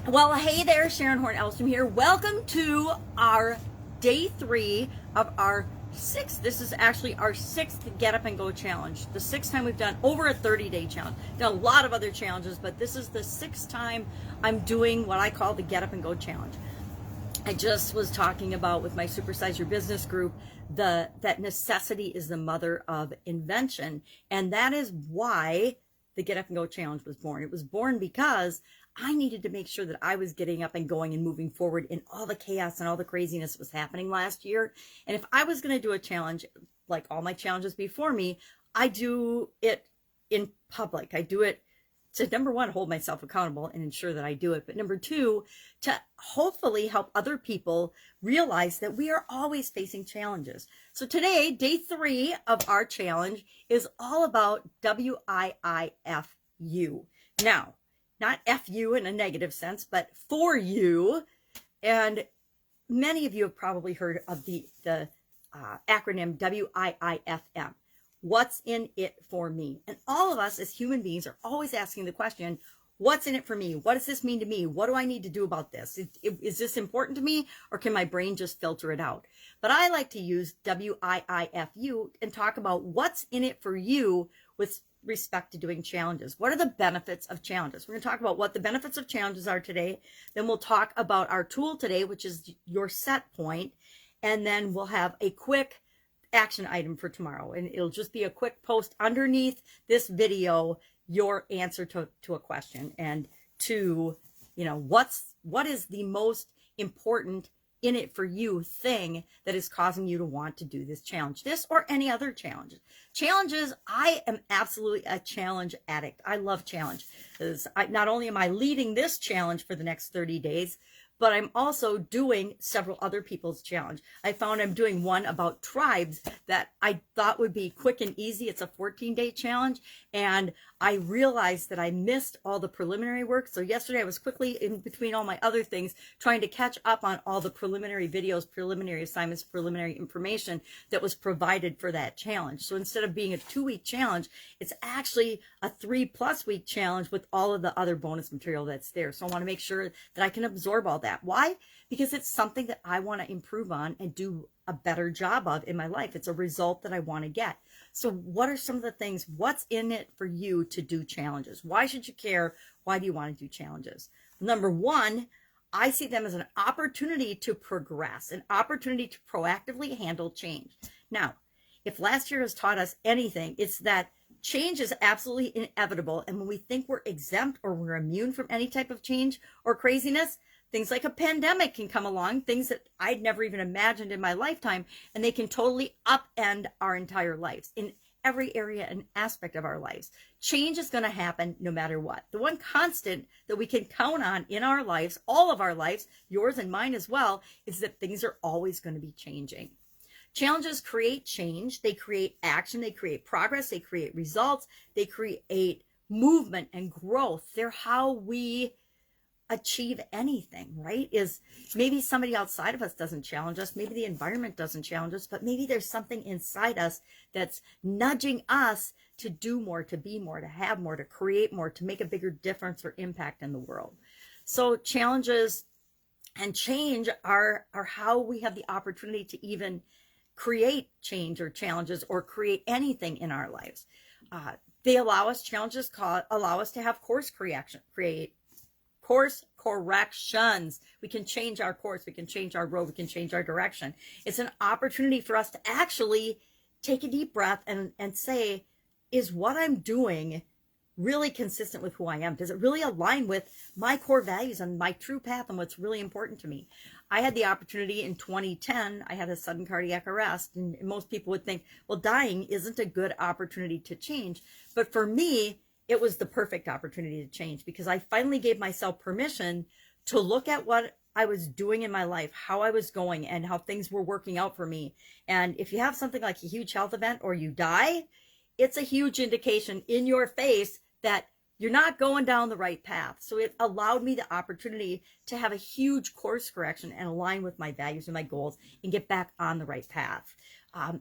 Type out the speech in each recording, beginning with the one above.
Well, hey there, Sharon Horne-Ellstrom here. Welcome to our day 3 of our this is actually our 6th Get Up and Go challenge. The 6th time we've done over a 30-day challenge. Done a lot of other challenges, but this is the 6th time I'm doing what I call the Get Up and Go challenge. I just was talking about with my Supersize Your Business group that necessity is the mother of invention, and that is why the Get Up and Go challenge was born. It was born because I needed to make sure that I was getting up and going and moving forward in all the chaos and all the craziness that was happening last year. And if I was going to do a challenge, like all my challenges before me, I do it in public. I do it to, number one, hold myself accountable and ensure that I do it. But number two, to hopefully help other people realize that we are always facing challenges. So today, day 3 of our challenge is all about WIIFU. Now, not FU in a negative sense, but for you. And many of you have probably heard of the acronym WIIFM. What's in it for me? And all of us as human beings are always asking the question, what's in it for me? What does this mean to me? What do I need to do about this? Is this important to me, or can my brain just filter it out? But I like to use WIIFU and talk about what's in it for you with respect to doing challenges. What are the benefits of challenges? We're going to talk about what the benefits of challenges are today. Then we'll talk about our tool today, which is your set point. And then we'll have a quick action item for tomorrow. And it'll just be a quick post underneath this video, your answer to a question, and to, what is the most important in it for you thing that is causing you to want to do this challenge, this or any other challenges. I am absolutely a challenge addict. I love challenge. Not only am I leading this challenge for the next 30 days, but I'm also doing several other people's challenge. I found I'm doing one about tribes that I thought would be quick and easy. It's a 14-day challenge. And I realized that I missed all the preliminary work. So yesterday I was quickly, in between all my other things, trying to catch up on all the preliminary videos, preliminary assignments, preliminary information that was provided for that challenge. So instead of being a 2-week challenge, it's actually a 3+ week challenge with all of the other bonus material that's there. So I want to make sure that I can absorb all that. Why? Because it's something that I want to improve on and do a better job of in my life. It's a result that I want to get. So what are some of the things, what's in it for you to do challenges? Why should you care? Why do you want to do challenges? Number one, I see them as an opportunity to progress, an opportunity to proactively handle change. Now, if last year has taught us anything, it's that change is absolutely inevitable. And when we think we're exempt or we're immune from any type of change or craziness, things like a pandemic can come along, things that I'd never even imagined in my lifetime, and they can totally upend our entire lives in every area and aspect of our lives. Change is going to happen no matter what. The one constant that we can count on in our lives, all of our lives, yours and mine as well, is that things are always going to be changing. Challenges create change. They create action. They create progress. They create results. They create movement and growth. They're how we achieve anything, right? Is maybe somebody outside of us doesn't challenge us, maybe the environment doesn't challenge us, but maybe there's something inside us that's nudging us to do more, to be more, to have more, to create more, to make a bigger difference or impact in the world. So challenges and change are how we have the opportunity to even create change or challenges or create anything in our lives. They allow us, challenges allow us to have course corrections. We can change our course. We can change our road. We can change our direction. It's an opportunity for us to actually take a deep breath and say, is what I'm doing really consistent with who I am? Does it really align with my core values and my true path and what's really important to me? I had the opportunity in 2010, I had a sudden cardiac arrest, and most people would think, well, dying isn't a good opportunity to change. But for me, it was the perfect opportunity to change, because I finally gave myself permission to look at what I was doing in my life, how I was going, and how things were working out for me. And if you have something like a huge health event or you die, it's a huge indication in your face that you're not going down the right path. So it allowed me the opportunity to have a huge course correction and align with my values and my goals and get back on the right path.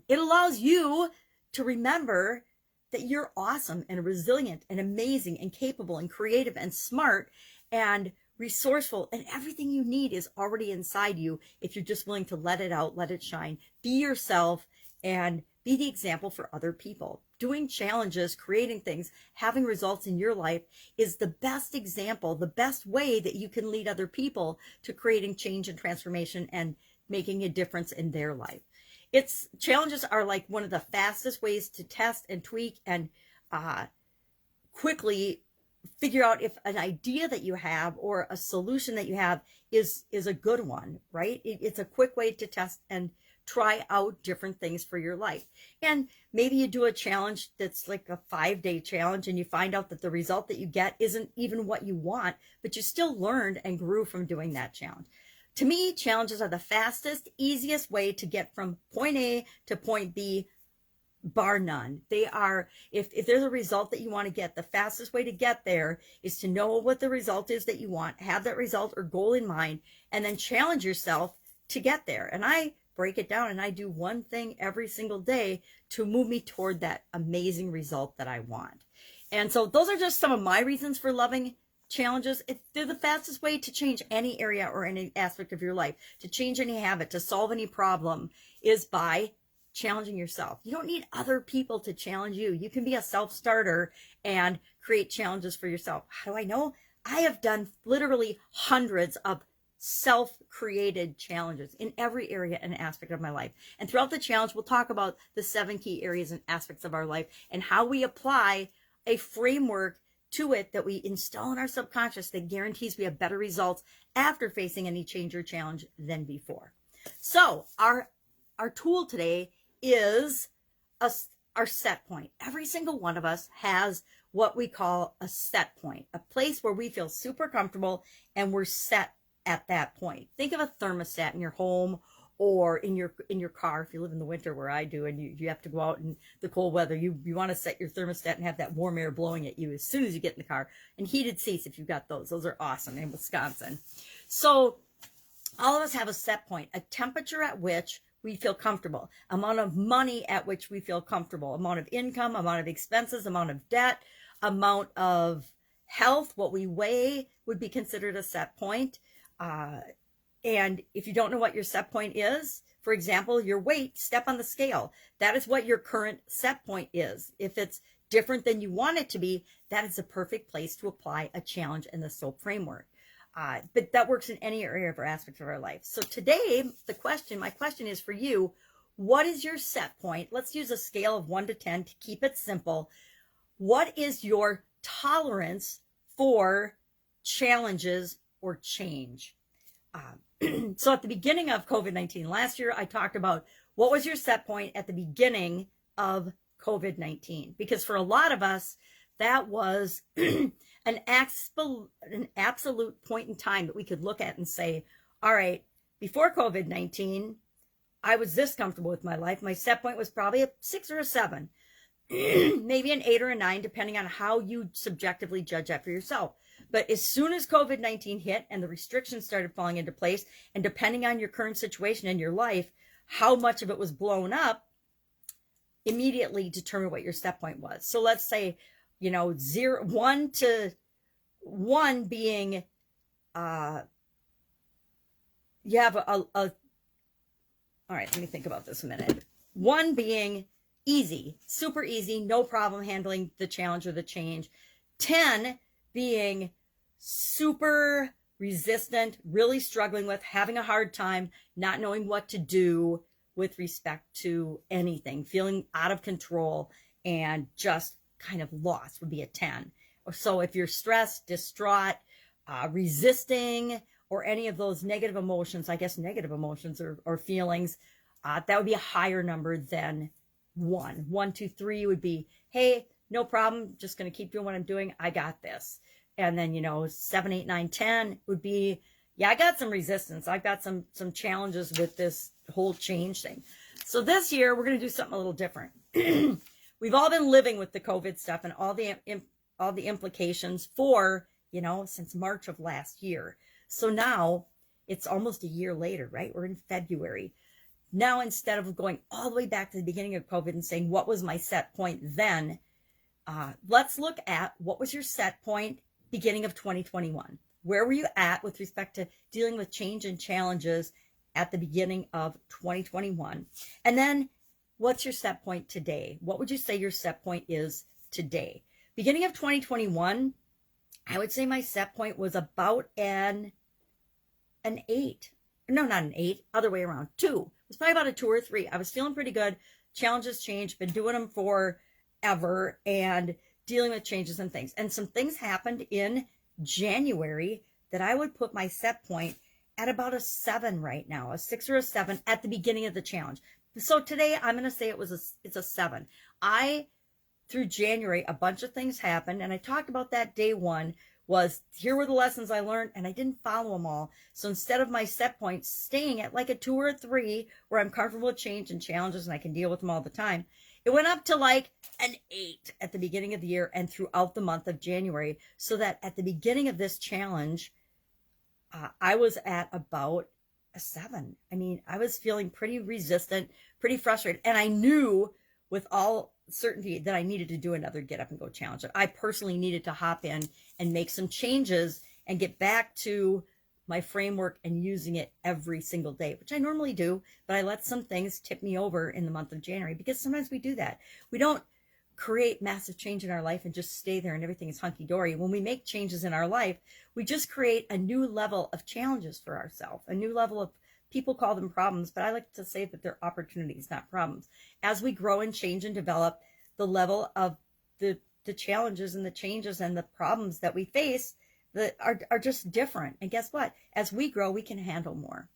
It allows you to remember that you're awesome and resilient and amazing and capable and creative and smart. And resourceful, and everything you need is already inside you if you're just willing to let it out, let it shine, be yourself, and be the example for other people. Doing challenges, creating things, having results in your life is the best example, the best way that you can lead other people to creating change and transformation and making a difference in their life. Challenges are like one of the fastest ways to test and tweak and quickly figure out if an idea that you have or a solution that you have is a good one, right? It's a quick way to test and try out different things for your life. And maybe you do a challenge that's like a 5-day challenge and you find out that the result that you get isn't even what you want, but you still learned and grew from doing that challenge. To me, challenges are the fastest, easiest way to get from point A to point B, bar none. They are, if there's a result that you want to get, the fastest way to get there is to know what the result is that you want, have that result or goal in mind, and then challenge yourself to get there. And I break it down and I do one thing every single day to move me toward that amazing result that I want. And so those are just some of my reasons for loving challenges. They're the fastest way to change any area or any aspect of your life, to change any habit, to solve any problem, is by challenging yourself. You don't need other people to challenge you. You can be a self-starter and create challenges for yourself. How do I know? I have done literally hundreds of self-created challenges in every area and aspect of my life. And throughout the challenge, we'll talk about the 7 key areas and aspects of our life and how we apply a framework to it that we install in our subconscious that guarantees we have better results after facing any change or challenge than before. So our tool today is our set point. Every single one of us has what we call a set point, a place where we feel super comfortable and we're set at that point. Think of a thermostat in your home or in your car if you live in the winter where I do, and you have to go out in the cold weather. You want to set your thermostat and have that warm air blowing at you as soon as you get in the car. And heated seats, if you've got those are awesome in Wisconsin. So all of us have a set point, a temperature at which we feel comfortable, amount of money at which we feel comfortable, amount of income, amount of expenses, amount of debt, amount of health, what we weigh would be considered a set point. And if you don't know what your set point is, for example, your weight, step on the scale. That is what your current set point is. If it's different than you want it to be, that is a perfect place to apply a challenge in the SOAP framework. But that works in any area or aspect of our life. So today, my question is for you, what is your set point? Let's use a scale of 1 to 10 to keep it simple. What is your tolerance for challenges or change? So at the beginning of COVID-19 last year, I talked about what was your set point at the beginning of COVID-19, because for a lot of us, that was an absolute point in time that we could look at and say, all right, before COVID-19, I was this comfortable with my life. My set point was probably a 6 or a 7, maybe an 8 or a 9, depending on how you subjectively judge that for yourself. But as soon as COVID-19 hit and the restrictions started falling into place, and depending on your current situation in your life, how much of it was blown up, immediately determine what your set point was. So let's say, 1 to 1 being, you have all right, let me think about this a minute. 1 being easy, super easy, no problem handling the challenge or the change. 10 being super resistant, really struggling with, having a hard time, not knowing what to do with respect to anything, feeling out of control and just kind of lost would be a 10. So if you're stressed, distraught, resisting, or any of those negative emotions, I guess negative emotions or feelings, that would be a higher number than 1. 1, 2, 3 would be, hey, no problem, just going to keep doing what I'm doing. I got this. And then, 7, 8, 9, 10 would be, yeah, I got some resistance. I've got some challenges with this whole change thing. So this year, we're going to do something a little different. We've all been living with the COVID stuff and all the implications for, since March of last year. So now it's almost a year later, right? We're in February. Now, instead of going all the way back to the beginning of COVID and saying, what was my set point then? Let's look at what was your set point beginning of 2021. where were you at with respect to dealing with change and challenges at the beginning of 2021? And then what's your set point today? What would you say your set point is today? Beginning of 2021, I would say my set point was about an 8. No, not an 8, other way around. 2. It was probably about a 2 or 3. I was feeling pretty good. Challenges changed, been doing them forever and dealing with changes and things. And some things happened in January that I would put my set point at about a 7 right now, a 6 or a 7 at the beginning of the challenge. So today I'm going to say it's a 7. Through January, a bunch of things happened, and I talked about that day one was here were the lessons I learned, and I didn't follow them all. So instead of my set point staying at like a 2 or a 3 where I'm comfortable with change and challenges and I can deal with them all the time, it went up to like an 8 at the beginning of the year and throughout the month of January, so that at the beginning of this challenge, I was at about a 7. I mean, I was feeling pretty resistant, pretty frustrated, and I knew with all certainty that I needed to do another Get Up and Go challenge. I personally needed to hop in and make some changes and get back to my framework and using it every single day, which I normally do, but I let some things tip me over in the month of January, because sometimes we do that. We don't create massive change in our life and just stay there and everything is hunky-dory. When we make changes in our life, we just create a new level of challenges for ourselves, a new level of, people call them problems, but I like to say that they're opportunities, not problems. As we grow and change and develop, the level of the challenges and the changes and the problems that we face that are just different. And guess what? As we grow, we can handle more.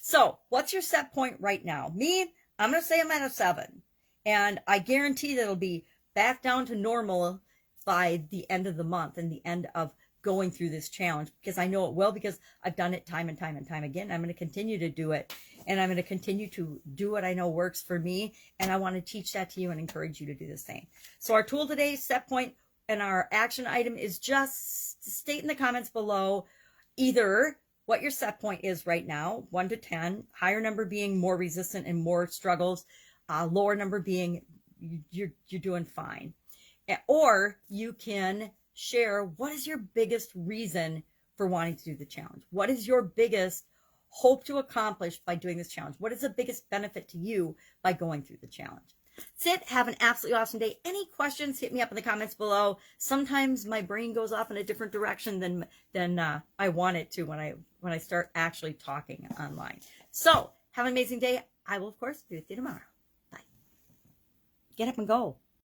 So what's your set point right now? Me, I'm going to say I'm at a 7. And I guarantee that it'll be back down to normal by the end of the month and the end of going through this challenge, because I know it will, because I've done it time and time and time again. I'm going to continue to do it, and I'm going to continue to do what I know works for me, and I want to teach that to you and encourage you to do the same. So our tool today, set point, and our action item is just state in the comments below either what your set point is right now, 1 to 10, higher number being more resistant and more struggles, lower number being you're doing fine. Or you can share what is your biggest reason for wanting to do the challenge. What is your biggest hope to accomplish by doing this challenge? What is the biggest benefit to you by going through the challenge? That's it. Have an absolutely awesome day. Any questions, hit me up in the comments below. Sometimes my brain goes off in a different direction than I want it to when I start actually talking online. So have an amazing day. I will, of course, be with you tomorrow. Bye. Get up and go.